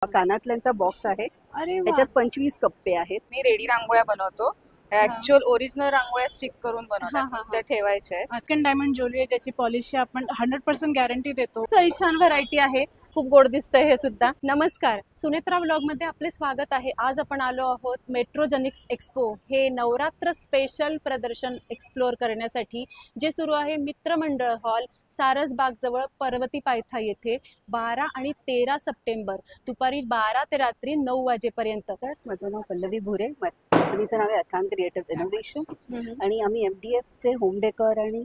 कानातल्यांचा box आहे. अरे वा. त्याच्यात 25 कप्पे आहेत. मी रेडी रांगोळ्या बनवतो. ऍक्च्युअल ओरिजिनल रांगोळ्या स्टिक करून बनवतात, नुसत्या ठेवायच्या आहेत. अक्कन डायमंड ज्वेलरी आहे ज्याची पॉलिशची आपण 100% गॅरंटी देतो. सही छान व्हरायटी आहे, खूप गोड दिसतंय हे सुद्धा. नमस्कार, सुनेत्रा ब्लॉग मध्ये आपले स्वागत आहे. आज आपण आलो आहोत मेट्रोजेनिक्स एक्सपो, हे नवरात्र स्पेशल प्रदर्शन एक्सप्लोअर करण्यासाठी, जे सुरू आहे मित्रमंडळ हॉल, सारसबाग जवळ, पर्वती पायथा येथे 12 आणि 13 सप्टेंबर दुपारी 12 ते रात्री 9 वाजेपर्यंत. माझं नाव पल्लवी भुरे, कंपनीचं नाव आहे अथांग क्रिएटिव्ह इनोव्हेशन आणि आम्ही MDF चे होम डेकोर आणि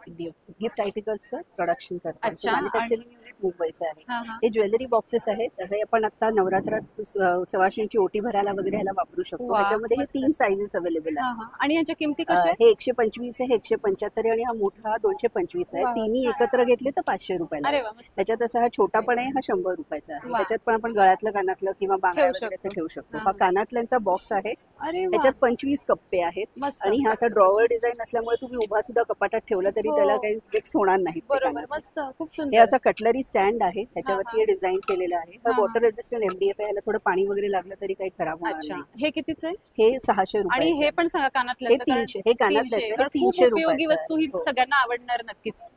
गिफ्ट आर्टिकल्सचं प्रोडक्शन करतो. मॅन्युफॅक्चरिंग युनिट मुंबईचं आहे. हे ज्वेलरी बॉक्सेस आहेत. हे आपण आता नवरात्रात सवाष्णींची ओटी भरायला वगैरे ह्याला वापरू शकतो. ह्याच्यामध्ये हे 3 साइजेस अवेलेबल आहेत. आणि याच्या किमती कशा आहेत? हे 125 आहे, हे 175 आणि हा मोठा 225 आहे. तिन्ही एकत्र घेतले तर 500 रुपयाला. त्याच्यात असा हा छोटा पण आहे, हा 100 रुपयाचा आहे. त्याच्यात पण आपण गळ्यातलं कानातलं किंवा बांगड्या वगैरे असं ठेवू शकतो. हा कानातल्यांचा बॉक्स आहे. त्याच्यात 25 कप्पे आहेत आणि हा असा ड्रॉवर डिझाईन असल्यामुळे तुम्ही उभा सुद्धा कपाटात ठेवला तरी त्याला काही फिक्स होणार नाही. बरोबर, मस्त, खूप सुंदर. हे असा कटलरी स्टँड आहे, त्याच्यावरती हे डिझाईन केलेलं आहे. हा वॉटर रेजिस्टंट MDF आहे. याला थोडं पाणी वगैरे लागलं तरी काही खराब होणार नाही. हे कितीच आहे? हे 600 रुपये. आणि हे पण सांगा कानातलं. हे 300. हे कानातल्याचं 300 रुपये. उपयोगी वस्तू ही सगळ्यांना आवडणार नक्कीच.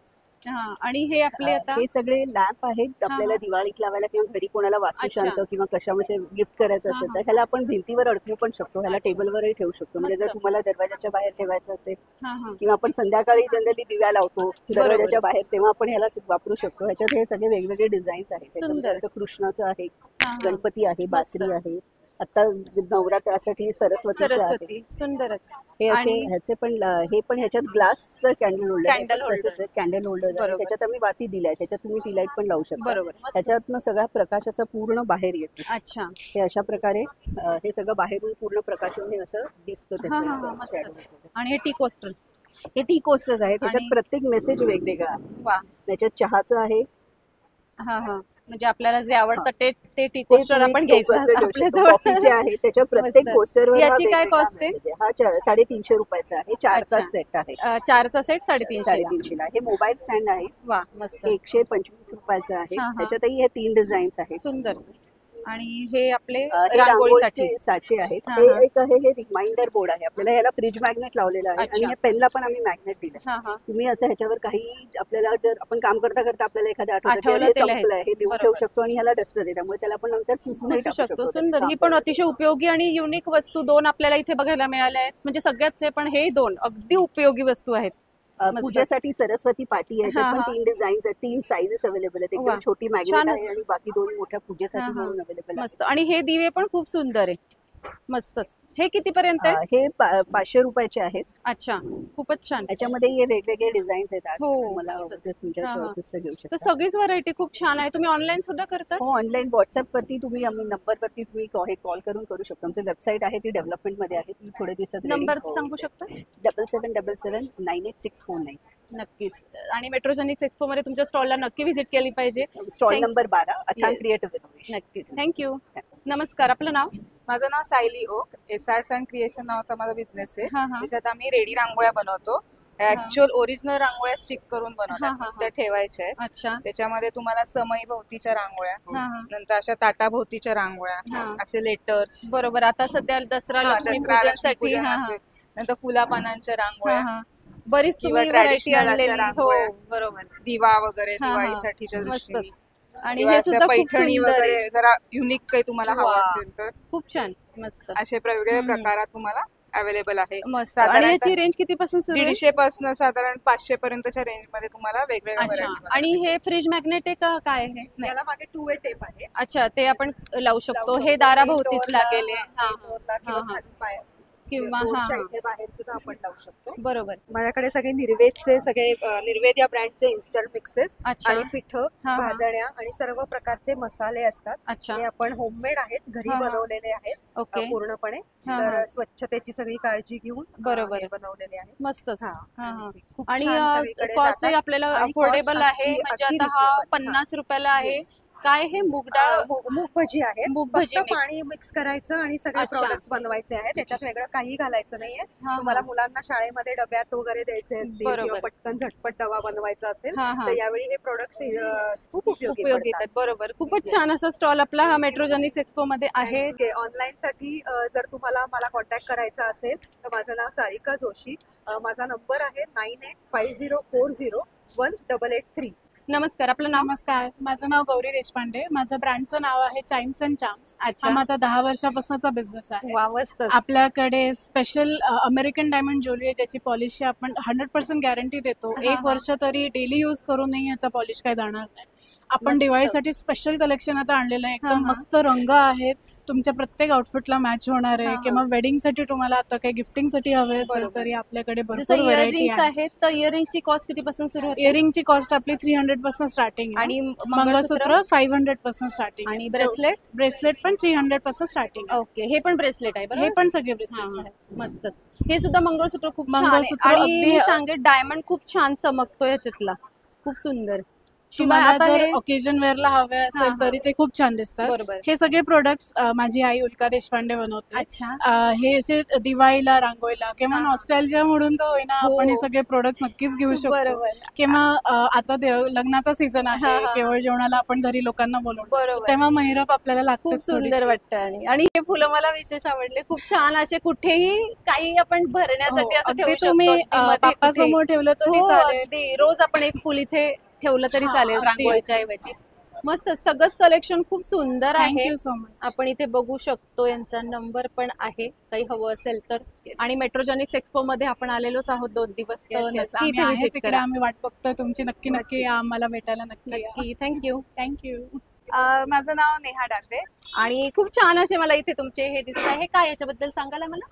आणि हे आपले आता हे सगळे लॅम्प आहेत. आपल्याला दिवाळीत लावायला किंवा घरी कोणाला वास्तुशांत किंवा कशामध्ये गिफ्ट करायचं असेल तर ह्याला आपण भिंतीवर अडकवू पण शकतो. ह्याला टेबलवरही ठेवू शकतो. म्हणजे जर तुम्हाला दरवाजाच्या बाहेर ठेवायचं असेल किंवा आपण संध्याकाळी जनरली दिव्या लावतो दरवाजाच्या बाहेर, तेव्हा आपण ह्याला वापरू शकतो. ह्याच्यात हे सगळे वेगवेगळे डिझाईन्स आहेत. कृष्णाचं आहे, गणपती आहे, बासरी आहे. आता नवरात्रासाठी सरस्वती सुंदरच. हे असे ह्याचे पण हे पण ह्याच्यात ग्लास कॅन्डल होल्डर तसेच कॅन्डल होल्डर. त्याच्यात आम्ही वाती दिलाय, त्याच्यात तुम्ही टी लाईट पण लावू शकता. त्याच्यातनं सगळा प्रकाश असा पूर्ण बाहेर येतो. अच्छा, हे अशा प्रकारे हे सगळं बाहेरून पूर्ण प्रकाशून हे असं दिसतं त्याचं. आणि हे टी कोस्टर, हे टी कोस्टर्स आहे. त्याच्यात प्रत्येक मेसेज वेगवेगळा आहे. त्याच्यात चहाचं आहे. म्हणजे आपल्याला जे आवडतं ते टी कोस्टर आपण घ्यायचं. कॉफीचे आहे. त्याच्या प्रत्येक पोस्टरवर याची काय कॉस्ट आहे? हा 350 रुपयाचा आहे. 4चा सेट आहे. 4चा सेट 350 ला. हे मोबाईल स्टँड आहे. वा, मस्त. 125 रुपयाचा आहे. त्याच्यातही हे 3 डिझाईन्स आहेत. सुंदर. आणि हे आपले रांगोळीसाठी साचे आहेत. हे एक आहे, हे रिमाइंडर बोर्ड आहे. आपल्याला ह्याला फ्रीज मॅग्नेट लावलेलं आहे आणि या पेनला पण आम्ही मॅग्नेट दिलं. तुम्ही असं ह्याच्यावर काही आपल्याला जर आपण काम करता करता आपल्याला एखाद्या आठवलं संपलं हे देऊ ठेवू शकतो आणि ह्याला डस्टर आहे, त्यामुळे त्याला पण नंतर पुसून शकतो. सुंदर. ही पण अतिशय उपयोगी आणि युनिक वस्तू 2 आपल्याला इथे बघायला मिळाल्या आहेत. म्हणजे सगळ्याच आहे, पण हे 2 अगदी उपयोगी वस्तू आहेत. पूजेसाठी सरस्वती पाटी आहे. पण 3 डिझाईन्स आहेत, 3 साइजेस अवेलेबल आहेत. एकदम छोटी मॅग्नेट आहे आणि बाकी 2 मोठ्या पूजेसाठी म्हणून अवेलेबल मस्त. आणि हे दिवे पण खूप सुंदर आहे, मस्तच. हे किती पर्यंत आहे? हे 500 रुपयाचे आहेत. अच्छा, खूपच छान. याच्यामध्ये हे वेगवेगळे डिझाईन्स आहेत. मला तुमच्या चॉईसेसचं घेऊ शकता. सगळीच व्हरायटी खूप छान आहे. तुम्ही ऑनलाईन सुद्धा करता? हो, ऑनलाईन व्हॉट्सअप वरती तुम्ही नंबरवरती तुम्ही कॉल करून करू शकता. आमची वेबसाईट आहे, ती डेव्हलपमेंट मध्ये आहे. ती थोडे दिवसात नंबर सांगू शकता? 7777988649. नक्कीच. आणि मेट्रोजेनिक्स एक्सपो मध्ये तुमच्या स्टॉलला नक्की व्हिजिट केली पाहिजे. स्टॉल नंबर 12 अथांग क्रिएटिव्ह इनोव्हेशन. नक्कीच. थँक्यू. नमस्कार, आपलं नाव? माझं नाव Sayali Oak. SRs and creation नावाचा माझा बिझनेस आहे. त्याच्यात आम्ही रेडी रांगोळ्या बनवतो. ऍक्च्युअल ओरिजिनल रांगोळ्या स्टिक करून बनवतात, नुसत्या ठेवायच्या आहेत. त्याच्यामध्ये तुम्हाला समई भोवतीच्या रांगोळ्या, नंतर अशा ताटाभोवतीच्या रांगोळ्या, असे लेटर्स. बरोबर. आता सध्या दसरा लक्ष्मीपूजन असेल, नंतर फुलापानांच्या रांगोळ्या, बरीच ट्रॅडिशनल. बरोबर. दिवा वगैरे दिवाळीसाठीच्या दृष्टीने. आणि हे सुद्धा पैठणी वगैरे जरा युनिक काही तुम्हाला हवं असेल तर खूप छान, मस्त. असे वेगवेगळ्या प्रकारात तुम्हाला अवेलेबल आहे. आणि याची रेंज किती पासून? 150 पासून साधारण 500 पर्यंतच्या रेंज मध्ये तुम्हाला वेगवेगळ्या. आणि हे फ्रीज मॅग्नेट आहे का काय आहे? याला मागे 2 वे टेप आहे. अच्छा, ते आपण लावू शकतो. हे दाराभोवतीच लागेल किंवा बाहेर सुद्धा आपण लावू शकतो. बरोबर. माझ्याकडे सगळे निर्वेद या ब्रँडचे इन्स्टंट मिक्सेस आणि पिठ, भाजण्या आणि सर्व प्रकारचे मसाले असतात. ते आपण होममेड आहेत, घरी बनवलेले आहेत पूर्णपणे. तर स्वच्छतेची सगळी काळजी घेऊन बरोबर बनवलेले आहेत. मस्तच. आणि कॉस्ट आपल्याला अफोर्डेबल आहे. म्हणजे आता हा 50 रुपयाला आहे काय हे मूग डाळ मूग भजी आहे. मूग भजी फक्त mix. पाणी मिक्स करायचं आणि सगळे अच्छा. प्रोडक्ट्स बनवायचे आहेत. त्याच्यात वेगळं काही घालायचं नाहीये. हा, तुम्हाला हा. मुलांना शाळेमध्ये डब्यात वगैरे द्यायचे असतील बरोबर. किंवा पटकन झटपट डबा बनवायचा असेल हा, हा. तर यावेळी हे प्रोडक्ट्स खूप उपयोगी उपयोगी पडतात. येतात. बरोबर, खूपच छान असा स्टॉल आपला हा मेट्रोजेनिक्स एक्सपो मध्ये आहे. ऑनलाईन साठी जर तुम्हाला मला कॉन्टॅक्ट करायचा असेल तर माझं नाव सारिका जोशी. माझा नंबर आहे 9850401883. नमस्कार, आपलं नाव? नमस्कार, माझं नाव गौरी देशपांडे. माझं ब्रँडचं नाव आहे चाइम्स अँड चार्म्स. अच्छा. हा माझा 10 वर्षापासूनचा बिझनेस आहे. वा, मस्त. आपल्याकडे स्पेशल अमेरिकन डायमंड ज्वेलरी आहे ज्याची पॉलिशची आपण 100% गॅरंटी देतो. हा, एक वर्ष तरी डेली यूज करूनही याचा पॉलिश काही जाणार नाही. आपण मस्त. दिवाळीसाठी स्पेशल कलेक्शन आता आणलेलं आहे. हा, एकदम हा. मस्त रंग आहेत, तुमच्या प्रत्येक आउटफिटला मॅच होणार हा, आहे. हा. किंवा वेडिंग साठी तुम्हाला आता काही गिफ्टिंग साठी हवे असेल बरोबर. तरी आपल्याकडे जसं भरपूर व्हरायटी इयरिंग्स आहे. आहेत तर इयरिंग्सची कॉस्ट कितीपासून सुरू होते? इयरिंगची कॉस्ट आपली 300 पासून स्टार्टिंग आहे. आणि मंगळसूत्र 500 पासून स्टार्टिंग आणि ब्रेसलेट? ब्रेसलेट पण 300 पासून स्टार्टिंग आहे. ओके, हे पण ब्रेसलेट आहे हे बरोबर? पण सगळे हा, ब्रेसलेट्स हा. आहेत. मस्तच. हे सुद्धा मंगळसूत्र खूप छान आहे. मंगळसूत्र आणि अगदी- मी सांगेन डायमंड खूप छान चमकतो याच्यातला, खूप सुंदर. शिवाय तुम्हाला आता जर हे ओकेजन वेअरला हवे हा, असेल हा. तरी ते खूप छान दिसतात. बरोबर. हे सगळे प्रोडक्ट्स माझी आई उल्का देशपांडे बनवते. अच्छा. हे असे दिवाळीला, रांगोळीला किंवा हा. नॉस्टॅल्जिया म्हणून का होईना हो. आपण हे सगळे प्रोडक्ट्स नक्कीच घेऊ शकतो. बरोबर. किंवा आता लग्नाचा सीझन आहे, हा, हा. केवळ जेवणाला आपण घरी लोकांना बोलवतो बरोबर. तेव्हा महिरप आपल्याला खूप लागते. सुंदर वाटतं. आणि हे फुलं मला विशेष आवडले. खूप छान असे कुठेही काही आपण भरण्यासाठी असं ठेवू शकतो. तुम्ही अगदी मध्ये कुठेही. बाप्पासमोर ठेवलं तरी हो, चालेल. अगदी. रोज आपण एक फुल इथे ठेवलं तरी हा, चालेल अगदी. रांगोळीच्या ऐवजी. मस्त, सगळंच कलेक्शन खूप सुंदर आहे. Thank you so much. आपण इथे बघू शकतो. यांचा नंबर पण आहे काही हवं असेल तर. आणि मेट्रोजेनिक्स एक्सपो मध्ये आपण आलेलोच आहोत 2 दिवस. तर Yes, yes. नक्की आम्ही इथे आहेच visit इकडे. करा. आम्ही वाट बघतोय तुमची. नक्की नक्की या, आम्हाला भेटायला नक्की या. नक्की. थँक्यू. थँक्यू. माझं नाव नेहा डागरे. आणि खूप छान असे मला इथे तुमचे हे दिसत आहे. काय याच्याबद्दल सांगायला मला?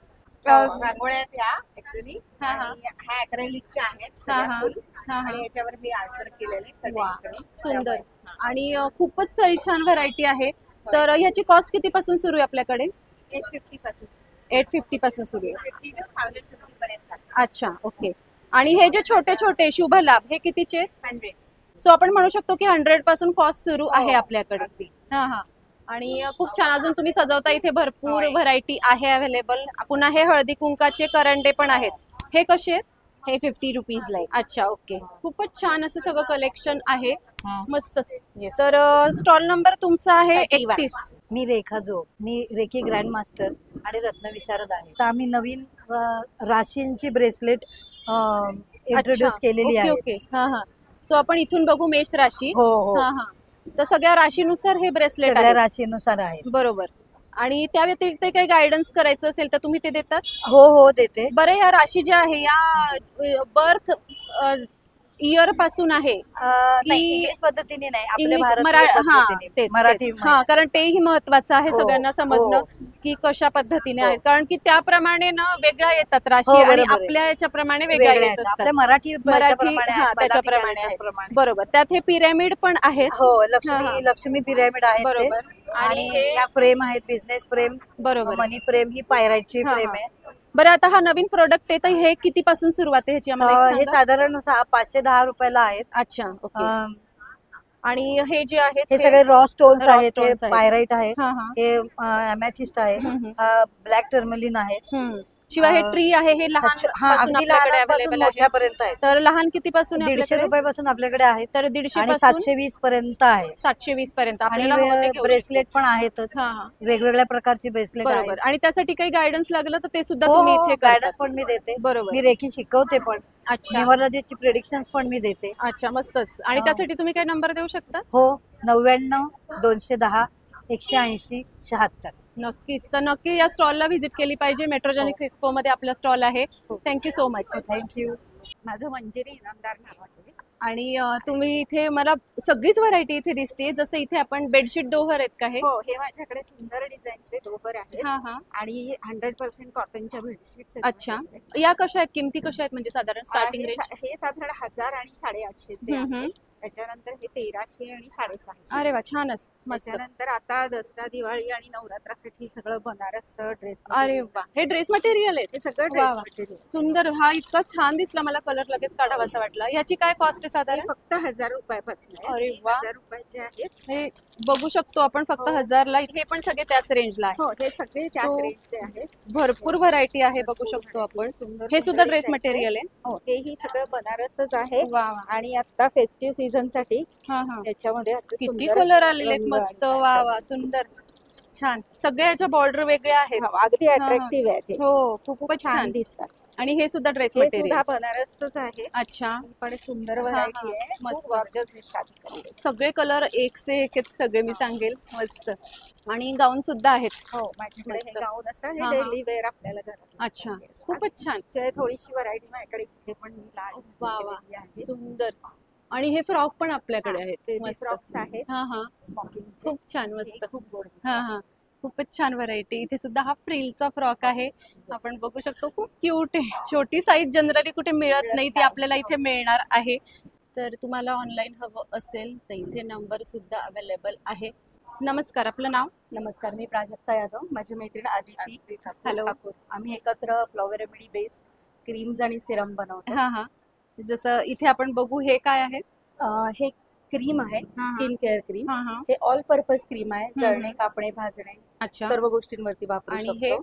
रांगोळ्या आहेत ह्या ऍक्च्युली. हा, हा. आणि ह्या अक्रेलिकच्या आहेत हा, सगळ्या हा. फुल. हा, हा. आणि याच्यावर मी आर्टवर्क केलेले वा, कटिंग करून. सुंदर. त्यामुळे, आणि खूपच सारी छान व्हरायटी आहे. तर ह्याची कॉस्ट कितीपासून सुरू आहे आपल्याकडे? 850 पासून 850 पासून सुरू आहे. 50 to 1050 पर्यंत आहे. अच्छा, ओके. आणि हे जे छोटे छोटे शुभ लाभ हे कितीचे? 100. सो आपण म्हणू शकतो की 100 पासून कॉस्ट सुरू आहे आपल्याकडे. अगदी. हा, हा. आणि खूप छान. अजून तुम्ही सजवता इथे भरपूर होय. व्हरायटी आहे अवेलेबल. पुन्हा हे हळदी कुंकाचे करंडे पण आहेत. हे कसे आहेत? हे 50 रुपीज ला आहे. अच्छा, ओके. खूपच छान असं सगळं कलेक्शन आहे. हा. मस्तच. Yes. तर स्टॉल नंबर तुमचा आहे 31. 31. मी रेखा जोग, मी रेकी ग्रँड मास्टर आणि रत्नविशारद आहे. तर आम्ही नवीन राशींची ब्रेसलेट इंट्रोड्यूस केलेली ओके, आहे. ओके. हा, हा. सो आपण इथून बघू मेष राशी. हो हो, हा, हा. तर सगळ्या राशीनुसार हे ब्रेसलेट सगळ्या आहे. राशीनुसार आहेत. बरोबर. आणि त्या व्यतिरिक्त काही गायडन्स करायचं असेल तर तुम्ही ते देतात? हो हो, देते. बरं, या राशी ज्या आहे या बर्थ इयर पासून आहे नाही, की इंग्लिश पद्धतीने नाही, आपल्या इंग्लिश भारतीय पद्धतीने, मराठी हा, कारण तेही महत्वाचं आहे हो, सगळ्यांना समजणं हो. की कशा पद्धतीने हो. आहेत. कारण की त्याप्रमाणे ना वेगळ्या येतात राशी हो, आणि बरोबर आहे. आपल्या याच्याप्रमाणे वेगळ्या वेगळे येत आहेत. असतात. आपल्या मराठी मराठी याच्याप्रमाणे हा, आहेत, मराठी त्याच्याप्रमाणे आहे. characterप्रमाणे. बरोबर. त्यात हे पिरॅमिड पण आहेत. हो, हा, हा. लक्ष्मी पिरॅमिड आहेत ते. बरोबर. आणि आणि हे- या फ्रेम आहेत, बिझनेस फ्रेम, बरोबर. मनी फ्रेम, ही पायराईटची हा, फ्रेम हा. आहे. बरं, आता हा नवीन प्रोडक्ट आहे तर हे कितीपासून सुरुवात आहे ह्याची आम्हाला एक हे सांगा? साधारण 510 रुपयाला आहेत. अच्छा, ओके. अं, आणि हे जे आहेत हे सगळे रॉ स्टोन्स raw आहेत, हे stones आहेत. पायराईट आहे, हा, हा. हे अमॅथिस्ट आहे, हम्म, ब्लॅक टर्मलिन आहे. हम्म. शिवाय हे ट्री आहे हे लहान हा, अगदी लहानापासून मोठ्यापर्यंत आहे. तर लहान कितीपासून आहे 150 आपल्याकडे? रुपयापासून आपल्याकडे आहेत तर 150 आणि पासून 720 पर्यंत आहे. 720 पर्यंत आणि आपल्याला हवं ते घेऊ ब्रेसलेट शकतो. पण आहेतच, हा, हा. वेगवेगळ्या प्रकारची ब्रेसलेट आहेत. बरोबर. आणि त्यासाठी काही गायडन्स लागलं तर ते सुद्धा हो तुम्ही हो, इथे गायडन्स करतात. पण मी देते. बरोबर. मी रेखी शिकवते पण, अच्छा, न्यूमरोलॉजीची प्रेडिक्शन्स पण मी देते. अच्छा, मस्तच. आणि हो. त्यासाठी तुम्ही काय नंबर देऊ शकता? हो, 99 210 180 76. नक्कीच. तर नक्की या स्टॉलला व्हिजिट केली पाहिजे. मेट्रोजेनिक्स एक्सपो मध्ये आपला स्टॉल आहे. Thank you so much. थँक्यू. माझं मंजिरी इनामदार नाव आहे. आणि तुम्ही इथे मला सगळीच व्हरायटी इथे दिसते. जसं इथे आपण बेडशीट डोहर आहेत का हे? हो, हे माझ्याकडे सुंदर डिझाईनचे डोबर आहेत हा, हा. आणि 100% कॉटनच्या बेडशीट्स अच्छा. या कशा आहेत? किमती कशा आहेत म्हणजे साधारण स्टार्टिंग रेंज? हे साधारण 1000 आणि 850 चे हम्म, आहेत. त्याच्यानंतर हे 1300 आणि 650. अरे वा, छानच मस्त. त्याच्यानंतर आता दसरा दिवाळी आणि नवरात्रासाठी सगळं बनारसचं ड्रेस. अरे वा, हे ड्रेस मटेरियल आहे हे सगळं वा, ड्रेस वा. मटेरियल. सुंदर. हा इतका छान दिसला मला, कलर लगेच काढावासा वाटला. याची काय कॉस्ट आहे हे साधारण? फक्त 1000 रुपयापासून आहे. अरे वा. 1000 रुपयाचे आहेत. हे बघू शकतो आपण फक्त 1000 ला. हे पण सगळे त्याच रेंजला आहे. हो, हे सगळे त्याच So, रेंजचे आहेत. भरपूर व्हरायटी आहे बघू शकतो आपण. सुंदर हे सुद्धा ड्रेस designs मटेरियल आहे. हो, हेही सगळं बनारसच आहे. वा वा. आणि आता फेस्टिव्ह सीझन साठी हा हा. याच्यामध्ये असे किती सुंदर कलर आलेले आहेत, रंग मस्त. आहेत. वा वा, सुंदर, छान. सगळ्या याच्या बॉर्डर वेगळ्या आहेत. हो, अगदी अट्रॅक्टिव्ह आहे ते. हो, खूपच छान छान. दिसतात. आणि हे सुद्धा ड्रेस हे मटेरियल. सुद्धा बनारसच आहे. अच्छा, पण सुंदर हा, व्हरायटी हा. आहे. मस्त. खूप gorgeous दिसतात. सगळे कलर एक से एक आहेत सगळे, मी सांगेल. मस्त. आणि गाऊन सुद्धा आहेत. हो, माझ्याकडे हे मस्त. गाऊन असतात. हा, हे हा. डेली वेअर आपल्याला घरात अच्छा, असतात. खूपच छान. त्याची थोडीशी व्हरायटी माझ्याकडे इथे पण मी लाल वा वा, केलेली आहे. सुंदर. आणि हे फ्रॉक पण आपल्याकडे आहेत. बेबी मस्त. फ्रॉक्स आहेत. हा हा, स्मोकिंगचे. खूप छान, मस्त. हे खूप गोड हा दिसतात. हा, खूपच छान व्हरायटी. इथे सुद्धा हा फ्रिलचा फ्रॉक आहे, आपण बघू शकतो. खूप क्यूट आहे. छोटी साईज जनरली कुठे मिळत नाही, ती आपल्याला इथे मिळणार आहे. तर तुम्हाला ऑनलाईन हवं असेल तर इथे नंबर सुद्धा अवेलेबल आहे. नमस्कार, आपलं नाव? नमस्कार, मी प्राजक्ता यादव. माझी मैत्रीण आदिती हॅलो. ठाकूर. आम्ही एकत्र फ्लॉवर रेमेडी बेस्ड क्रीम्स आणि सिरम बनवतो. हा हा, जसं इथे आपण बघू, हे काय आहे? हे क्रीम आहे, हा. Skin care cream. हा हा, हे ऑल पर्पज क्रीम आहे. जळणे, कापणे, भाजणे अच्छा. सर्व गोष्टींवरती वापरू आणि शकतो.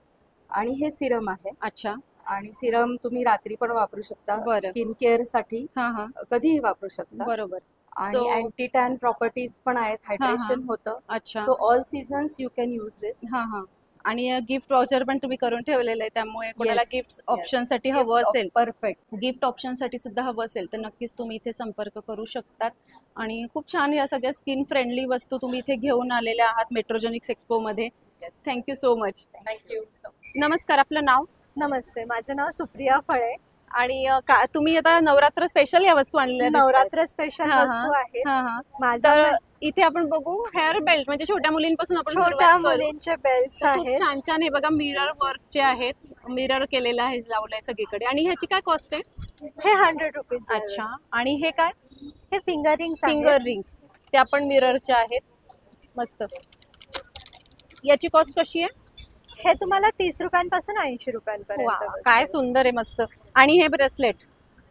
आणि हे सिरम आहे. अच्छा, आणि सिरम तुम्ही रात्री पण वापरू शकता. बरं. स्किन केअर साठी हा हा, कधीही वापरू शकता. बरोबर. आणि So- अँटी टॅन प्रॉपर्टीज पण आहेत. हायड्रेशन होतं. अच्छा. So all seasons you can use this. हा हा. आणि गिफ्ट वाउचर पण तुम्ही करून ठेवलेलं आहे, त्यामुळे कोणाला Yes, गिफ्ट yes. ऑप्शन साठी हवं असेल, परफेक्ट. गिफ्ट ऑप्शन साठी सुद्धा हवं असेल तर नक्कीच तुम्ही इथे संपर्क करू शकतात. आणि खूप छान या सगळ्या स्किन फ्रेंडली वस्तू तुम्ही इथे घेऊन आलेल्या आहात मेट्रोजेनिक्स एक्सपो मध्ये. Thank you so much. थँक्यू. नमस्कार, आपलं नाव? नमस्ते, माझं नाव सुप्रिया फळे. आणि तुम्ही आता नवरात्र स्पेशल या वस्तू आणलेल्या दिसतायत. नवरात्र स्पेशल हा, हा. वस्तू आहे. हा हा. माझा तर इथे आपण बघू हेअर बेल्ट, म्हणजे छोट्या मुलींपासून आपण छोट्या सुरुवात करू. मुलींचे बेल्ट तर खूप आहेत. छान छान. हे बघा, मिरर वर्कचे आहेत, मिरर केलेलं आहे, लावलंय सगळीकडे. आणि ह्याची काय कॉस्ट आहे? हे 100 रुपीज. अच्छा. आणि हे काय? हे फिंगर रिंग्स फिंगर रिंग्स, त्या पण मिररच्या आहेत. मस्त. याची कॉस्ट कशी आहे? हे तुम्हाला 30 रुपयांपासून 80 वा, रुपयांपर्यंत. काय सुंदर आहे, मस्त. आणि हे ब्रेसलेट,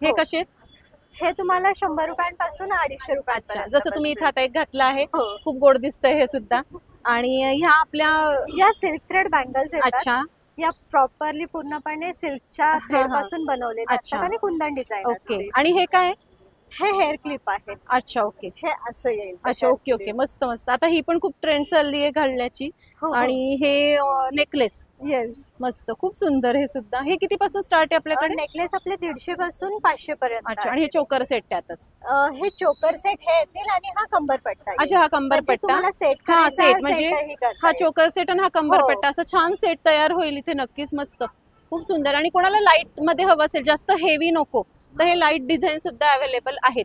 हे हो. कसे आहेत? हे तुम्हाला 100 रुपयांपासून 250 अच्छा, रुपयांपर्यंत. जसं तुम्ही इथे आता एक घातलं आहे, हो. खूप गोड दिसतंय हे सुद्धा. आणि ह्या आपल्या, या सिल्क थ्रेड बँगल्स येतात. अच्छा, या प्रॉपरली पूर्णपणे सिल्कच्या थ्रेड पासून बनवलेल्या अच्छा. असतात आणि कुंदन डिझाईन ओके. असते. आणि हे काय? हे हेअर क्लिप आहेत. अच्छा, ओके. हे असं येईल. अच्छा, ओके ओके, मस्त मस्त. आता ही पण खूप ट्रेंड चालली आहे घालण्याची. आणि हे नेकलेस, येस. मस्त, खूप सुंदर. हे सुद्धा, हे कितीपासून स्टार्ट आहे आपल्याकडे? नेकलेस आपले 150 पासून 500 पर्यंत. अच्छा. आणि हे चोकर सेट त्यातच? हे चोकर सेट हे येतील आणि हा कंबरपट्टा. अच्छा, हा कंबरपट्टा. तुम्हाला सेट हा सेट, म्हणजे हा चोकर सेट आणि हा कंबरपट्टा, हो. असं छान सेट तयार होईल इथे. नक्कीच मस्त, खूप सुंदर. आणि कोणाला लाईट मध्ये हवं असेल, जास्त हेवी नको, तर हे लाईट डिझाईन सुद्धा अवेलेबल आहेत.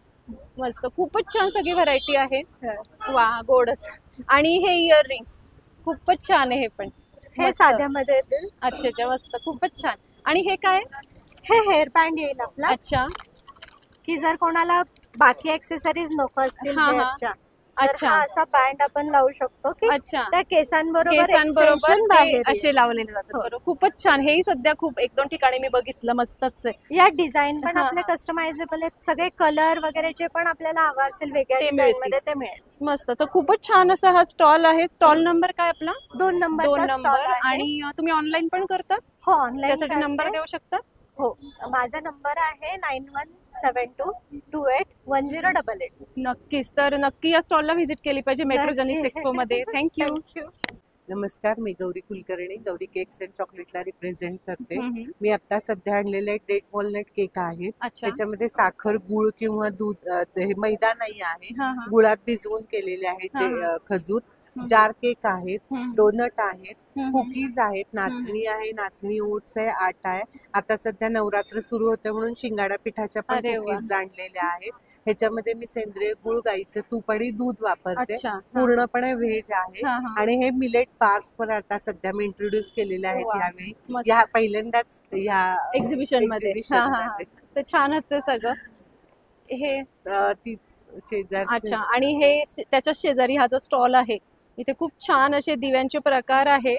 मस्त, खूपच छान सगळी व्हरायटी आहे. वा, गोडच. आणि हे इयर रिंग्स खूपच छान आहे, हे पण हे साध्यामध्ये येतील. अच्छा अच्छा, मस्त, खूपच छान. आणि हे काय? हे हेअर बँड येईल आपला. अच्छा. की जर कोणाला बाकी ऍक्सेसरीज नको असतील हा, हा. हेअरच्या, तर अच्छा. हा असा बँड आपण लावू शकतो की अच्छा, त्या केसांबरोबर केसांबरोबर extension ते बाहेर असे लावलेले जातात. हो. बरोबर, खूपच छान. हेही सध्या खूप 1-2 ठिकाणी मी बघितलं, मस्तच आहे. येईल. या डिझाईन पण हा, आपले हा. कस्टमायझेबल आहेत. सगळे कलर वगैरे जे पण आपल्याला हवं असेल वेगळ्या ते डिझाईन मिळतील. मध्ये ते मिळेल. मस्त. तर खूपच छान असा हा स्टॉल आहे. स्टॉल नंबर काय आपला? 2 नंबरचा स्टॉल नंबर. आहे. आणि तुम्ही ऑनलाईन पण करता? हो, ऑनलाईन त्यासाठी नंबर देऊ शकता? हो, माझा नंबर आहे 9172281088. नक्कीच. तर नक्की या स्टॉलला व्हिजिट केली पाहिजे मेट्रोजेनिक्स एक्सपो मध्ये. थँक्यू. नमस्कार, मी गौरी कुलकर्णी, गौरी केक्स अँड चॉकलेटला रिप्रेझेंट करते. मी आता सध्या आणलेले एक डेट वॉलनट केक आहेत. अच्छा. त्याच्यामध्ये साखर, गुळ किंवा दूध, हे मैदा नाही आहे, हा, हा. गुळात भिजवून केलेले आहेत. हा, खजूर, जार केक आहेत, डोनट आहेत, कुकीज आहेत, हम्म. नाचणी आहे, नाचणी ओट्स आहे, आटा आहे. आता सध्या नवरात्र सुरू होते म्हणून शिंगाडा पिठाच्या पण अरे वा. कुकीज आणलेल्या आहेत. ह्याच्यामध्ये मी सेंद्रिय गुळ, गाईचं तूप आणि दूध वापरते. अच्छा. हा. पूर्णपणे व्हेज आहे. हा, हा. आणि हे मिलेट बार्स पण आता सध्या मी इंट्रोड्यूस केलेले आहेत वा. यावेळी. मस्त. या पहिल्यांदाच या एक्झिबिशन मध्ये. exhibition हा, हा, हा. मध्ये. तर छानच आहे सगळं. हे तीच शेजारची. अच्छा, आणि हे त्याच्या शेजारी हा जो स्टॉल आहे इथे खूप छान असे दिव्यांचे प्रकार आहे.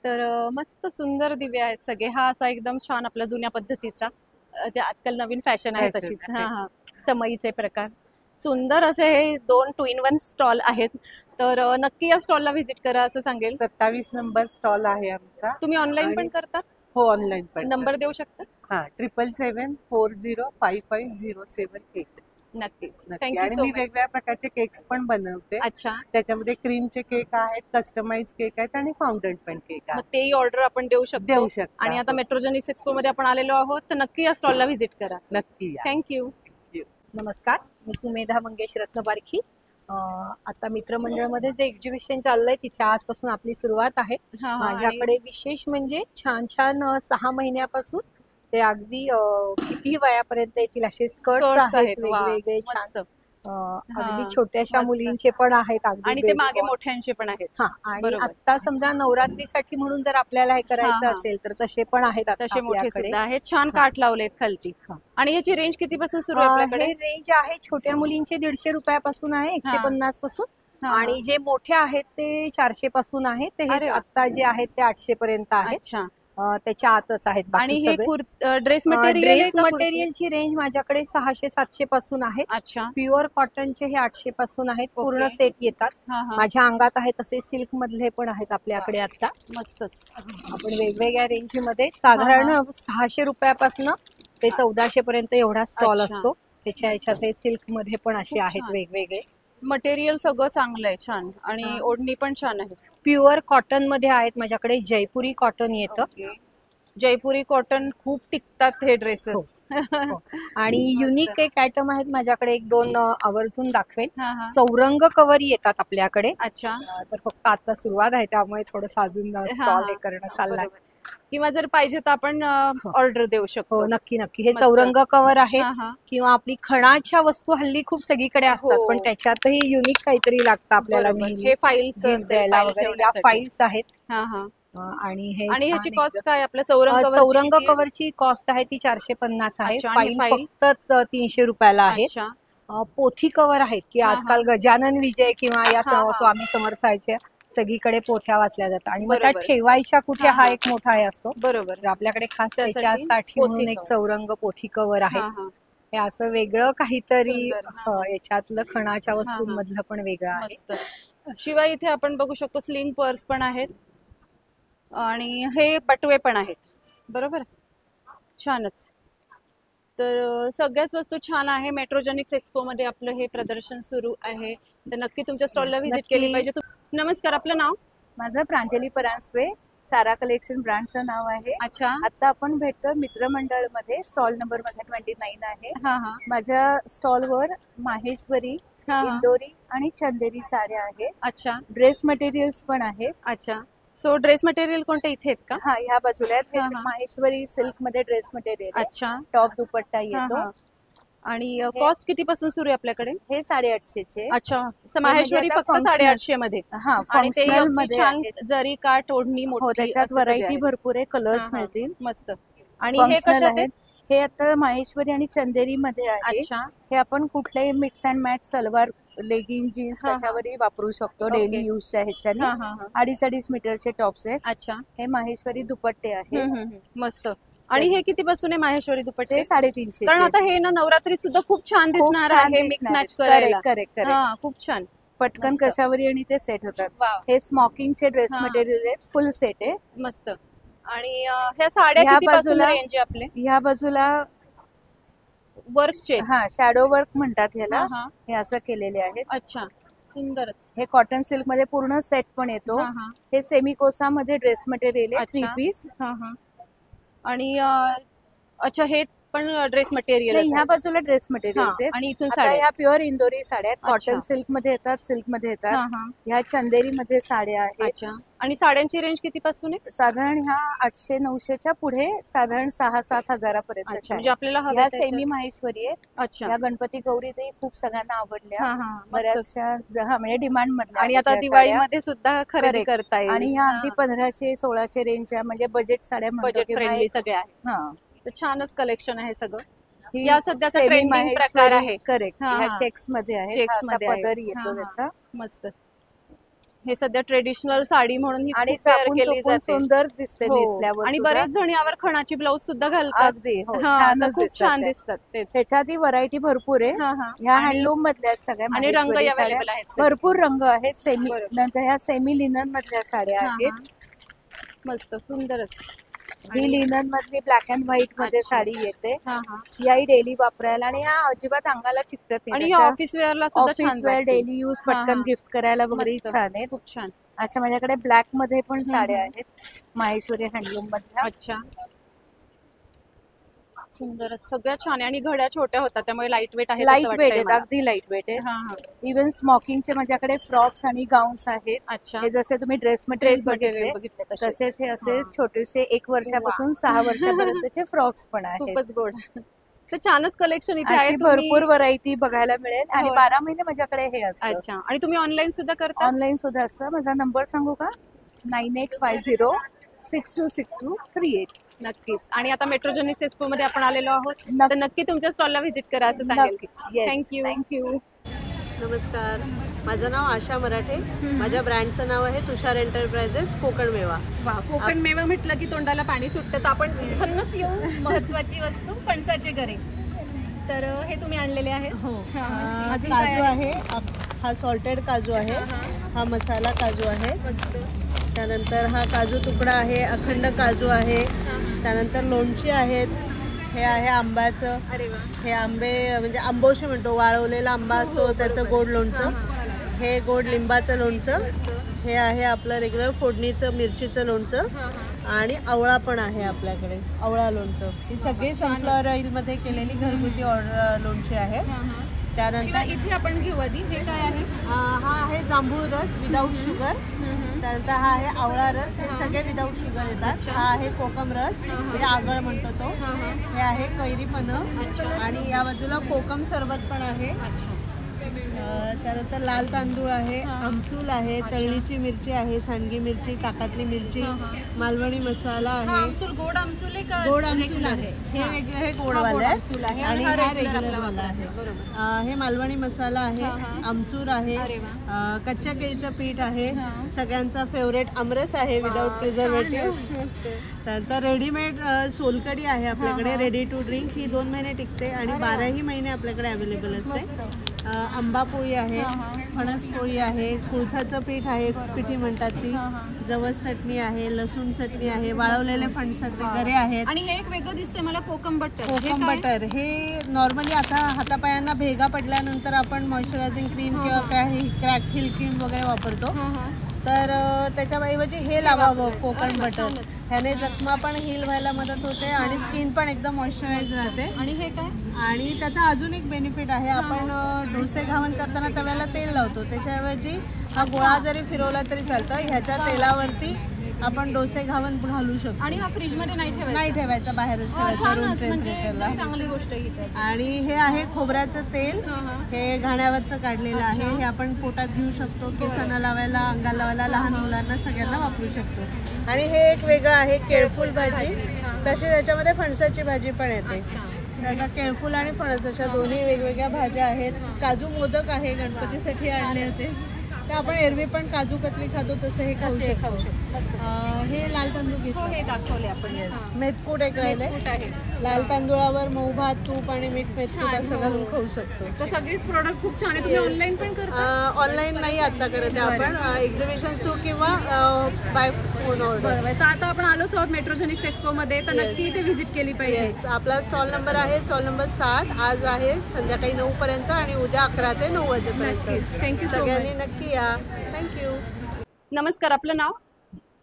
तर मस्त सुंदर दिवे आहेत सगळे. हा असा एकदम छान आपला जुन्या पद्धतीचा जे आजकाल नवीन फॅशन आहे Fashion तशीच. आहे. हा, समईचे प्रकार. सुंदर असे हे 2 2-in-1 स्टॉल आहेत. तर नक्की या स्टॉलला व्हिजिट करा असं सांगेल. 27 नंबर स्टॉल आहे आमचा. तुम्ही ऑनलाईन पण आणि- करता? हो, ऑनलाईन पण. नंबर देऊ शकता? हा, 777405507 नक्कीच. नक्की. थँक्यू आणि सो मी मच. वेगवेगळ्या प्रकारचे केक्स पण बनवते. अच्छा, त्याच्यामध्ये क्रीमचे केक आहेत, कस्टमाइज केक आहेत आणि फाउंडन पण केक मग आहेत. तेही ऑर्डर आपण देऊ शकतो. देऊ शकता. आणि आता मेट्रोजेनिक्स एक्सपो मध्ये आपण आलेलो आहोत, तर नक्की या स्टॉलला व्हिजिट करा. नक्की या. थँक्यू. नमस्कार, मी सुमेधा मंगेश रत्नबारखी. आता मित्रमंडळमध्ये जे एक्झिबिशन चाललंय तिथे आजपासून आपली सुरुवात आहे. माझ्याकडे विशेष म्हणजे छान छान 6 महिन्यापासून ते अगदी कितीही वयापर्यंत येतील असे स्कर्ट्स आहेत वेगवेगळे छान. अगदी छोट्याशा मस्त. मुलींचे पण आहेत अगदी आणि ते baby मागे boy. मोठ्यांचे पण आहेत. हा, आणि बरोबर. आता समजा नवरात्रीसाठी म्हणून जर आपल्याला हे करायचं हा. असेल तर तसे पण आहेत आता तसे मोठे आपल्याकडे. सुद्धा आहेत. छान काठ लावलेत खालती. हा. आणि याची रेंज किती पासून सुरू आहे आपल्याकडे? हे रेंज आहे छोट्या मुलींचे 150 रुपयापासून आहे, 150 पासून. हा. आणि जे मोठे आहेत ते 400 पासून आहेत. ते अरे हे वा. आता जे आहेत ते 800 पर्यंत आहेत. अच्छा. त्याच्या आतच आहेत आणि बाकी हे सगळे. ड्रेस मटेरियल ड्रेस मटेरियलची रेंज माझ्याकडे 600-700 पासून आहे. अच्छा. प्युअर कॉटनचे हे 800 पासून आहेत. पूर्ण ओके. सेट येतात. हा, हा. माझ्या अंगात आहेत तसे सिल्क मधले पण आहेत आपल्याकडे आता. मस्तच. आपण वेगवेगळ्या रेंज मध्ये साधारण 600 रुपयापासून ते 1400 पर्यंत एवढा स्टॉल अच्छा. असतो. त्याच्या ह्याच्यात सिल्क मध्ये पण असे खूप आहेत छान. वेगवेगळे. मटेरियल सगळं चांगलं आहे, छान. आणि हा. ओढणी पण छान आहे. प्युअर कॉटन मध्ये आहेत माझ्याकडे. जयपुरी कॉटन येतं. ओके. जयपुरी कॉटन खूप टिकतात हे ड्रेसेस. हो. आणि युनिक एक आयटम आहेत माझ्याकडे, 1-2 आवर्जून दाखवेल. हा, हा. चौरंग कवर येतात आपल्याकडे. अच्छा. तर फक्त आता सुरुवात आहे त्यामुळे थोडंसं अजून स्टॉल हे करणं चाललंय. बरोबर. किंवा जर पाहिजे तर आपण ऑर्डर देऊ शकतो. हो, नक्की नक्की. हे मस्त. चौरंग कवर आहे. हा, हा. किंवा आपली खणाच्या वस्तू हल्ली खूप सगळीकडे असतात, हो. पण त्याच्यातही युनिक काहीतरी लागतं आपल्याला बरोबर. नेहमी हे फाईल्स gift द्यायला वगैरे. या फाईल्स आहेत. हा, हा. आणि हे आणि छान ह्याची एकदम. कॉस्ट काय आपल्या चौरंग कवरची चौरंग किती आहे? कवरची कॉस्ट आहे ती 450 आहे. अच्छा, आणि फाईल फाईल? फक्त 300 रुपयाला आहे. अच्छा. पोथी कवर आहेत की हा, हा. आजकाल गजानन विजय किंवा या हा, हा. स्वामी समर्थाच्या सगळीकडे पोथ्या वाचल्या जातात. आणि मग त्या बरोबर. ठेवायच्या कुठे हा, हा हा. एक मोठा हे असतो. बरोबर. तर आपल्याकडे खास त्यासाठी त्याच्यासाठी पोथी म्हणून एक कवर. चौरंग पोथी कवर आहे. हा, हा. हे असं वेगळं काहीतरी सुंदर. हा. याच्यातलं खणाच्या वस्तूंमधलं पण वेगळं आहे. मस्त. शिवाय इथे आपण बघू शकतो स्लिंग पर्स पण आहेत आणि हे बटवे पण आहेत. बरोबर, छानच. तर सगळ्याच वस्तू छान आहे. मेट्रोजेनिक्स एक्सपो मध्ये आपलं हे प्रदर्शन सुरू आहे, तर नक्की तुमच्या स्टॉलला व्हिजिट केली पाहिजे. नमस्कार, आपलं नाव? माझं प्रांजली परांजपे, सारा कलेक्शन ब्रँडचं नाव आहे. अच्छा. आता आपण भेटतो मित्रमंडळ मध्ये. स्टॉल नंबर माझा 29 आहे. हा, हा. माझ्या स्टॉलवर माहेश्वरी, हा, हा. इंदोरी आणि चंदेरी साड्या आहेत. अच्छा. ड्रेस मटेरियल्स पण आहेत. अच्छा. सो ड्रेस मटेरियल कोणते इथे आहेत का? हा, ह्या बाजूला आहेत. हा, हे हा. माहेश्वरी सिल्क मध्ये ड्रेस मटेरियल आहे. अच्छा. टॉप दुपट्टा हा, येतो. हा. आणि कॉस्ट किती पासून सुरू आहे आपल्याकडे? हे 850 अच्छा. माहेश्वरी आता फक्त functional. 850 मध्ये. हा, आणि ते फंक्शनल अगदी मध्ये छान आहेत. जरी काठ ओढणी मोठी. हो, त्याच्यात असं सगळे व्हरायटी आहे. भरपूर आहे. कलर्स हा, हा. मिळतील. मस्त. आणि हे फंक्शनल कशात आहेत. आहेत? हे आता माहेश्वरी आणि चंदेरी मध्ये आहे. अच्छा. हे आपण कुठल्याही mix and match salwar, legging, jeans हा, हा. कशावरही वापरू शकतो. ओके. डेली यूजच्या ह्याच्याने. हा, हा, हा. 2.5 मीटरचे टॉप्स आहेत. अच्छा. हे माहेश्वरी दुपट्टे आहे. मस्त. आणि हे किती पासून आहे माहेश्वरी दुपट्टे? ते 350. कारण आता हे ना नवरात्रीत सुद्धा खूप छान दिसणार आहे मिक्स मॅच करायला. करेक्ट. हा, खूप छान. पटकन मस्त. कशावरही आणि ते सेट होतात. वाव. हे स्मोकिंगचे ड्रेस हा. मटेरियल आहेत. फुल सेट आहे. मस्त. आणि ह्या साड्या ह्या किती पासून बाजूला- रेंज आहे आपले? ह्या बाजूला वर्कचे? हा, शॅडो वर्क म्हणतात ह्याला. हा, हा. हे असं केलेले आहेत. अच्छा, सुंदरच. हे कॉटन सिल्क मध्ये पूर्ण सेट पण येतो. हा, हा. हे सेमी कोसा मध्ये ड्रेस मटेरियल आहे. 3 अच्छा. पीस. हा, हा. आणि अच्छा, हे पण ड्रेस मटेरियल? नाही, ह्या बाजूला ड्रेस मटेरियल्स आहेत. आणि इथून आता साड्या? ह्या प्युअर इंदोरी साड्या आहेत. अच्छा. कॉटन सिल्क मध्ये येतात, सिल्क मध्ये हा, येतात. हा. ह्या चंदेरी मध्ये साड्या आहेत. अच्छा. आणि साड्यांची रेंज किती पासून आहे? साधारण ह्या 800-900च्या पुढे साधारण 6-7 हजारापर्यंत. अच्छा, म्हणजे आपल्याला हव्या ह्या त्याच्यात. सेमी माहेश्वरी आहेत. अच्छा. ह्या गणपती गौरीतही खूप सगळ्यांना आवडल्या. हा, हा. मस्तच. बऱ्याचशा म्हणजे डिमांड मधल्या आणि आहेत आता ह्या दिवाळीमध्ये सुद्धा खरेदी Correct. करता येईल. आणि ह्या अगदी 1500-1600 रेंजच्या म्हणजे बजेट साड्या म्हणतो बजेट किंवा फ्रेंडली सगळे आहे. हा. तर छानच कलेक्शन आहे सगळं. ही या सध्याचा सेमी ट्रेंडिंग माहेश्वरी प्रकार आहे. करेक्ट हा, ह्या हा. चेक्स मध्ये आहे Checks हा असा मध्ये आहे. पदर हा, येतो हा. त्याचा मस्त. हे सध्या ट्रेडिशनल साडी म्हणून ही आणि खूप wear चापून केली चोपून जाते. सुंदर दिसते हो. नेसल्यावर आणि सुद्धा. बरेच जण यावर खणाची ब्लाऊज सुद्धा घालतात. अगदी हो हा, तर छानच खूप छान दिसतात दिसतात तेच. त्याच्यात ही व्हरायटी भरपूर आहे हा, हा. ह्या आणि- हँडलूम मधल्या आहेत सगळ्या आणि रंग माहेश्वरी साड्या. अवेलेबल आहेत. भरपूर रंग आहेत सेमी बरोबर. नंतर ह्या सेमी लिनन मधल्या साड्या हा, आहेत हा. मस्त सुंदरच. ही लिनन मधली ब्लॅक अँड व्हाईट मध्ये अच्छा. साडी येते हा, हा. याही डेली वापरायला आणि ह्या अजिबात अंगाला चिकटत आणि नाही ऑफिस वेअरला सुद्धा छान ऑफिस वेअर वाटतील. डेली यूज हा, पटकन हा. गिफ्ट करायला वगैरे मस्त. छान आहेत खूप छान. अशा माझ्याकडे ब्लॅक मध्ये पण साड्या आहेत माहेश्वरी हँडलूम मधल्या अच्छा. सुंदरच सगळ्या छान आहे आणि घड्या छोट्या होतात त्यामुळे लाईट वेट आहे. लाईट वेट आहेत अगदी लाईट वेट आहे हा, हा. इव्हन स्मोकिंगचे माझ्याकडे फ्रॉक्स आणि गाऊन्स आहेत अच्छा. हे जसे तुम्ही ड्रेस मटेरियल बघितले बघितले तसे. तसेच हे असे हा. छोटेसे 1 वर्षापासून 6 वर्षापर्यंतचे फ्रॉक्स पण आहेत खूपच गोड. तर छानच कलेक्शन इथे आहे. अशी तुम्ही- भरपूर व्हरायटी बघायला मिळेल आणि होय. 12 महिने माझ्याकडे हे असतं अच्छा. आणि तुम्ही ऑनलाईन सुद्धा करता? ऑनलाईन सुद्धा असतं माझा नंबर सांगू का 9850626238 नक्कीच. आणि आता मेट्रोजेनिक्स एक्सपो मध्ये आपण आलेलो आहोत नक्की. तर नक्की तुमच्या स्टॉलला व्हिजिट करा असं सांगेल. Yes thank you. थँक्यू नमस्कार, माझं नाव आशा मराठे. माझ्या ब्रँडचं नाव आहे तुषार एंटरप्राइजेस कोकण मेवा. वा, कोकण मेवा म्हटलं की तोंडाला पाणी सुटतं. तर आपण इथूनच येऊ महत्वाची वस्तू फणसाचे गरे. तर हे तुम्ही आणलेले आहेत. हो, हा, हा. अजून काय काजू आहे, हा सॉल्टेड काजू आहे, हा मसाला काजू आहे, मस्त. त्यानंतर हा काजू तुकडा आहे, अखंड काजू आहे, त्यानंतर लोणची आहेत, हे आहे आंब्याचं, अरे वा. हे आंबे म्हणजे आंबोशी म्हणतो, वाळवलेला आंबा असतो त्याचं गोड लोणचं, हे गोड लिंबाचं लोणचं, हे आहे आपलं रेग्युलर फोडणीचं मिरचीचं लोणचं आणि आवळा पण आहे आपल्याकडे, आवळा लोणचं. ही सगळी सनफ्लॉवर ऑइलमध्ये केलेली घरगुती लोणची आहे. त्यानंतर शिवाय इथे आपण घेऊ आधी हे काय आहे? हा आहे जांभूळ रस विदाऊट शुगर, त्यानंतर हा आहे आवळा रस, हे सगळे विदाऊट शुगर येतात. हा आहे कोकम रस म्हणजे आगळ म्हणतो तो, हे आहे कैरी पन्ह आणि या बाजूला कोकम सरबत पण आहे. त्यानंतर लाल तांदूळ आहे, आमसूल आहे, तळणीची मिरची आहे, सांडगी मिरची, ताकातली मिरची, मालवणी मसाला आहे. आमसूल गोड आमसूल आहे का? गोड आमसूल आहे, हे गोडवाला आहे आणि हा रेग्युलर वाला आहे. हे मालवणी मसाला आहे, आमचूर आहे, कच्च्या केळीचं पीठ आहे, सगळ्यांचा फेवरेट आमरस आहे विदाऊट प्रिझर्वेटिव्ह. त्यानंतर रेडीमेड सोलकढी आहे आपल्याकडे, रेडी टू ड्रिंक. ही 2 महिने टिकते आणि 12ही महिने आपल्याकडे अवेलेबल असते. आंबा पोळी आहे, फणस पोळी आहे, कुळथाचं पीठ आहे, पिठी म्हणतात ती, जवस चटणी आहे, लसूण चटणी आहे, वाळवलेले फणसाचे गरे आहेत. आणि हे एक वेगळं दिसतंय मला कोकम बटर. कोकम बटर हे नॉर्मली आता हातापायांना भेगा पडल्यानंतर आपण मॉइश्चरायझिंग क्रीम किंवा क्रॅक हिल क्रीम वगैरे वापरतो, तर त्याच्याऐवजी हे लावावं कोकण बटर. ह्याने जखमा पण हील व्हायला मदत होते आणि स्किन पण एकदम मॉइश्चराईज राहते. आणि हे काय? आणि त्याचा अजून एक बेनिफिट आहे, आपण डोसे घावन करताना तव्याला तेल लावतो, त्याच्याऐवजी हा गोळा जरी फिरवला तरी चालतं. ह्याच्या तेलावरती आपण डोसे घावन घालू शकतो. आणि हा फ्रीज मध्ये नाही ठेवायचा, बाहेरच छान रूम म्हणजे टेम्परेचरला. चांगली गोष्ट आहे. आणि हे आहे खोबऱ्याचं तेल, हे घाण्यावरचं काढलेलं आहे, हे आपण पोटात घेऊ शकतो, केसांना लावायला, अंगाला लावायला, लहान मुलांना सगळ्यांना वापरू शकतो. आणि हे एक वेगळं आहे केळफूल भाजी, तशी त्याच्यामध्ये फणसाची भाजी पण येते. आता केळफूल आणि फणस अशा दोन्ही वेगवेगळ्या भाज्या आहेत. काजू मोदक आहे, गणपतीसाठी आणले होते, तर आपण एरवी पण काजू कतली खातो तसं हे खाऊ शकतो. हे लाल तांदूळ घेतो, हे दाखवले आपण. मेथकूट एक राहिले, लाल तांदूळावर मऊ भात, तूप आणि मीठ मेथकूट असं घालून खाऊ शकतो. तर सगळीच प्रोडक्ट खूप छान आहे. तुम्ही ऑनलाईन पण करता? ऑनलाईन नाही आता करत आहे आपण, एक्झिबिशन थ्रू किंवा बाय फोन ऑर्डर. तर आता आपण आलोच आहोत मेट्रोजेनिक्स एक्सपो मध्ये, तर नक्की इथे व्हिजिट केली पाहिजे. आपला स्टॉल नंबर आहे स्टॉल नंबर 7. आज आहे संध्याकाळी 9 पर्यंत आणि उद्या 11 ते 9 वाजेपर्यंत. थँक्यू. सगळ्यांनी नक्की या. थँक्यू. नमस्कार, आपलं नाव?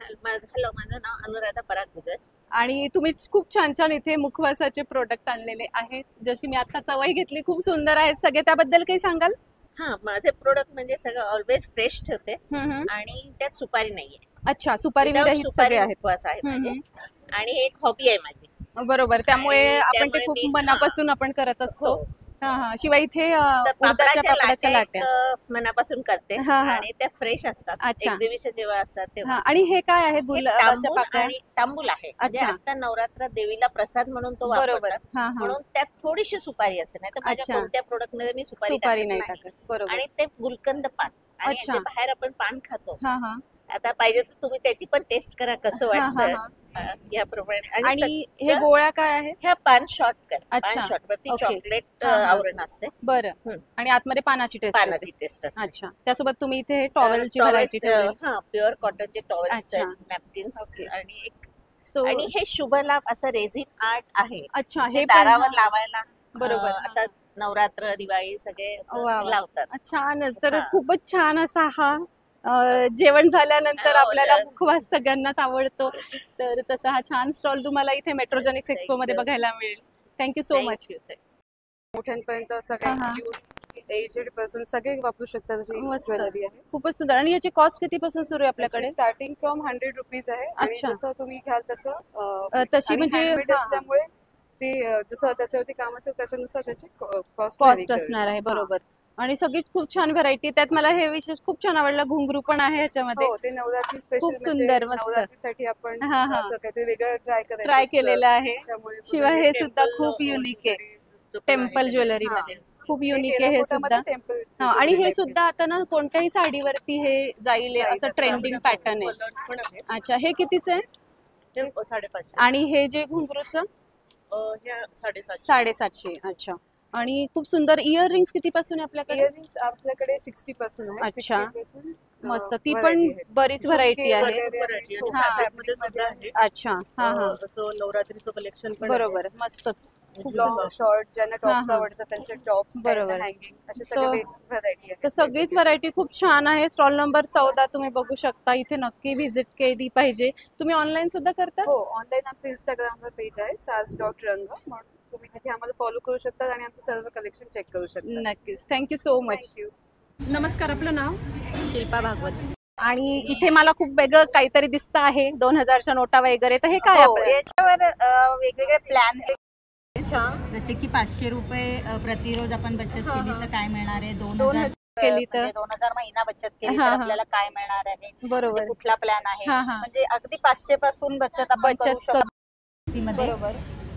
हॅलो, माझं नाव अनुराधा पराग गुजर. आणि तुम्ही खूप छान छान इथे मुखवासाचे प्रोडक्ट आणलेले आहेत, जशी मी आता चवही घेतली, खूप सुंदर आहेत सगळे. त्याबद्दल काही सांगाल? हा, माझे प्रोडक्ट म्हणजे सगळं ऑलवेज फ्रेश ठेवते आणि त्यात सुपारी नाहीये. अच्छा, सुपारी विरहित सगळे आहेत. मुखवास आहे माझे आणि एक हॉबी आहे माझी. बरोबर, त्यामुळे आपण ते खूप मनापासून आपण करत असतो. शिवाय इथे उडदाच्या पापडाच्या लाट्या मनापासून करते आणि त्या फ्रेश असतात एक्झिबिशन जेव्हा असतात तेव्हा. आणि हे काय आहे गुलाबाच्या पाकळ्या? आणि तांबूल आहे. आता नवरात्र देवीला प्रसाद म्हणून तो वापरतात म्हणून त्यात थोडीशी सुपारी असते, नाही तर माझ्या कोणत्या प्रोडक्ट मध्ये मी सुपारी नाही टाकत. बरोबर. आणि ते गुलकंद पान आणि जे बाहेर आपण पान खातो, आता पाहिजे तर तुम्ही त्याची पण टेस्ट करा कसं वाटतं याप्रमाणे. आणि हे गोळ्या काय आहे? ह्या पान शॉर्ट वरती चॉकलेट आवरण असते. बरं. आणि आतमध्ये पानाची टेस्ट असते. अच्छा. त्यासोबत तुम्ही इथे टॉवेलची व्हरायटी प्युअर कॉटनचे टॉवेल्स, नॅपकिन्स आणि आणि हे शुभ लाभ असं रेझिन आर्ट आहे. अच्छा. हे दारावर लावायला बरोबर. आता नवरात्र दिवाळी सगळे लावतात. छानच. तर खूपच छान असा हा जेवण झाल्यानंतर आपल्याला मुखवास सगळ्यांनाच आवडतो, तर तसा हा छान स्टॉल तुम्हाला इथे मेट्रोजेनिक्स एक्सपो मध्ये बघायला मिळेल. Thank you so much. मोठ्यांपर्यंत सगळे एजेड पर्सन सगळे वापरू शकतात अशी ज्वेलरी आहे. खूपच सुंदर. आणि याची कॉस्ट कितीपासून सुरू आहे आपल्याकडे? स्टार्टिंग फ्रॉम 100 रुपीज आहे. आणि जसं तुम्ही घ्याल तसं तशी म्हणजे त्यामुळे ते जसं त्याच्यावरती काम असेल त्याच्यानुसार त्याची कॉस्ट असणार आहे. बरोबर. आणि सगळीच खूप छान व्हरायटी. त्यात मला हे विशेष खूप छान आवडलं, घुंगरू पण आहे ह्याच्यामध्ये. ते नवरात्री स्पेशल खूप सुंदर. नवरात्रीसाठी आपण असं काहीतरी वेगळं ट्राय केलेलं आहे. शिवाय हे सुद्धा खूप युनिक आहे. टेम्पल ज्वेलरी मध्ये खूप युनिक आहे हे सुद्धा. आणि हे सुद्धा आता ना कोणत्याही साडीवरती हे जाईल असं ट्रेंडिंग पॅटर्न आहे. अच्छा. हे कितीच आहे? 550. आणि हे जे घुंगरूचं 750. अच्छा. आणि खूप सुंदर. इयरिंग्स किती पासून आहे आपल्याकडे? इयरिंग्स आपल्याकडे 60 पासून आहे. अच्छा. मस्त. ती पण बरीच व्हरायटी आहे. अच्छा. नवरात्रीचं कलेक्शन. बरोबर. मस्तच. लॉंग शॉर्ट ज्यांना टॉप्स आवडतात त्यांचे टॉप्स. बरोबर. असे सगळे व्हरायटी आहे. तर सगळीच व्हरायटी खूप छान आहे. स्टॉल नंबर 14 तुम्ही बघू शकता. इथे नक्की व्हिजिट केली पाहिजे. तुम्ही ऑनलाईन सुद्धा करता? हो, ऑनलाईन आमचं इंस्टाग्रामवर पेज आहे saz.rang म्हणून. तुम्ही तिथे आम्हाला फॉलो करू शकता आणि आमचं सर्व कलेक्शन चेक करू शकता. नक्कीच. Thank you so much. नमस्कार. आपलं नाव? शिल्पा भागवत. आणि इथे मला खूप वेगळं काहीतरी दिसत आहे. 2000च्या नोटा वगैरे. तर हे काय? याच्यावर वेगवेगळे प्लॅन जसे की 500 रुपये प्रतिरोज आपण बचत केली तर काय मिळणार आहे, 2000 केली तर 2000 महिना बचत केली तर आपल्याला काय मिळणार आहे. बरोबर. कुठला प्लॅन आहे म्हणजे अगदी 500 पासून बचत आपण करू शकतो. बरोबर.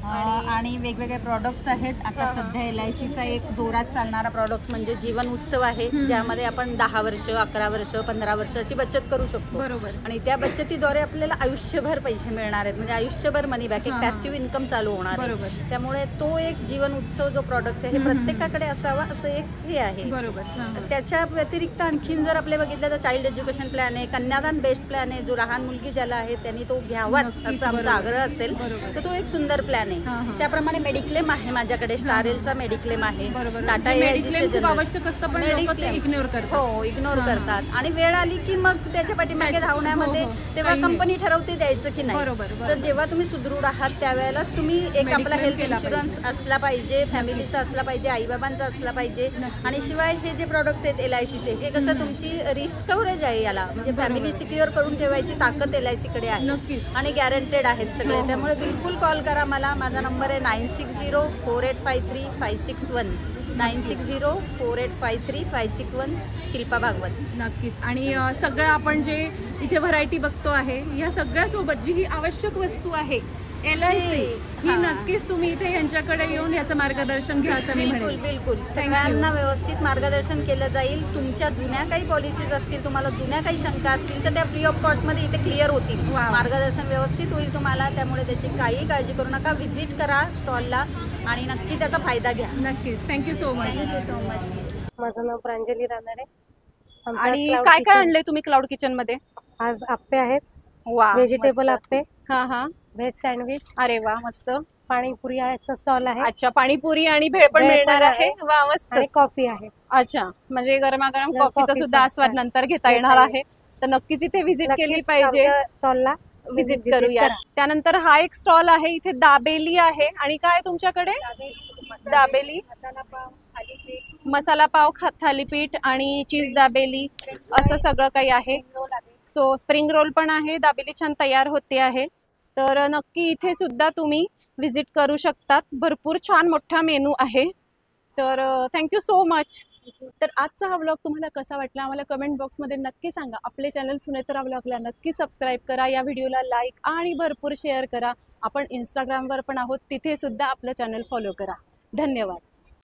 आणि वेगवेगळे प्रॉडक्ट्स आहेत. आता सध्या LICचा एक जोरात चालणारा प्रॉडक्ट म्हणजे जीवन उत्सव आहे, ज्यामध्ये आपण 10 वर्ष 11 वर्ष 15 वर्षाची बचत करू शकतो. बरोबर. आणि त्या बचतीद्वारे आपल्याला आयुष्यभर पैसे मिळणार आहेत, म्हणजे आयुष्यभर मनी बॅक, एक पॅसिव्ह इन्कम चालू होणार आहे. त्यामुळे तो एक जीवन उत्सव जो प्रॉडक्ट आहे हे प्रत्येकाकडे असावा असं एक हे आहे. बरोबर. त्याच्या व्यतिरिक्त आणखीन जर आपले बघितलं तर चाइल्ड एज्युकेशन प्लॅन आहे, कन्यादान बेस्ड प्लॅन आहे. जो लहान मुलगी ज्याला आहे त्यांनी तो घ्यावाच असा आमचा आग्रह असेल तर तो एक सुंदर प्लॅन आहे. त्याप्रमाणे मेडिक्लेम आहे माझ्याकडे. स्टारेलचा मेडिक्लेम आहे. टाटा मेडिक्लेम आवश्यक असतं पण इग्नोर करतात. हो, इग्नोर करतात. आणि वेळ आली की मग त्याच्या पाठीमागे धावण्यामध्ये तेव्हा कंपनी ठरवते द्यायचं की नाही. तर जेव्हा तुम्ही सुदृढ आहात त्यावेळेलाच तुम्ही एक आपला हेल्थ इन्शुरन्स असला पाहिजे, फॅमिलीचा असला पाहिजे, आईबाबांचा असला पाहिजे. आणि शिवाय हे जे प्रॉडक्ट आहेत LICचे हे कसं तुमची रिस्क कव्हरेज आहे, याला म्हणजे फॅमिली सिक्युअर करून ठेवायची ताकद LICकडे आहे आणि गॅरंटेड आहेत सगळे. त्यामुळे बिलकुल कॉल करा मला. माझा नंबर आहे 9604853561 9604853561. शिल्पा भागवत. नक्कीच. आणि सगळं आपण जे इथे व्हरायटी बघतो आहे या सगळ्यासोबत जी ही आवश्यक वस्तू आहे LIC ही नक्कीच तुम्ही इथे यांच्याकडे येऊन याचं मार्गदर्शन घ्या असं मी म्हणेन. बिलकुल सगळ्यांना व्यवस्थित मार्गदर्शन केलं जाईल. तुमच्या जुन्या काही पॉलिसीज असतील, तुम्हाला जुन्या काही शंका असतील तर त्या फ्री ऑफ कॉस्ट मध्ये इथे क्लिअर होतील. मार्गदर्शन व्यवस्थित होईल तुम्हाला. त्यामुळे त्याची काही काळजी करू नका. व्हिजिट करा स्टॉलला आणि नक्की त्याचा फायदा घ्या. नक्कीच. Thank you so much. माझं नाव प्रांजली रानडे. आणि काय काय आणलंय तुम्ही क्लाउड किचन मध्ये? आज आप्पे आहेत. व्हेजिटेबल आप्पे, व्हेज सँडविच. अरे वा, मस्त. पाणीपुरी याचा स्टॉल आहे. अच्छा, पाणीपुरी आणि भेळ पण मिळणार आहे. वा, मस्त. आणि कॉफी आहे. अच्छा, म्हणजे गरमागरम कॉफीचा सुद्धा आस्वाद नंतर घेता येणार आहे. तर नक्कीच इथे व्हिजिट केली पाहिजे. स्टॉलला व्हिजिट करूया. त्यानंतर हा एक स्टॉल आहे इथे, दाबेली आहे. आणि काय तुमच्याकडे? दाबेली, मसाला पाव, थालीपीठ आणि चीज दाबेली असं सगळं काही आहे. सो स्प्रिंग रोल पण आहे. दाबेली छान तयार होते आहे. तर नक्की इथे सुद्धा तुम्ही व्हिजिट करू शकतात. भरपूर छान मोठा मेनू आहे. तर थँक्यू सो मच. तर आजचा हा व्लॉग तुम्हाला कसा वाटला आम्हाला कमेंट बॉक्समध्ये नक्की सांगा. आपले चॅनल सुनेत्रा व्लॉगला नक्की सबस्क्राईब करा, या व्हिडिओला लाईक आणि भरपूर शेअर करा. आपण इंस्टाग्रामवर पण आहोत, तिथे सुद्धा आपलं चॅनल फॉलो करा. धन्यवाद.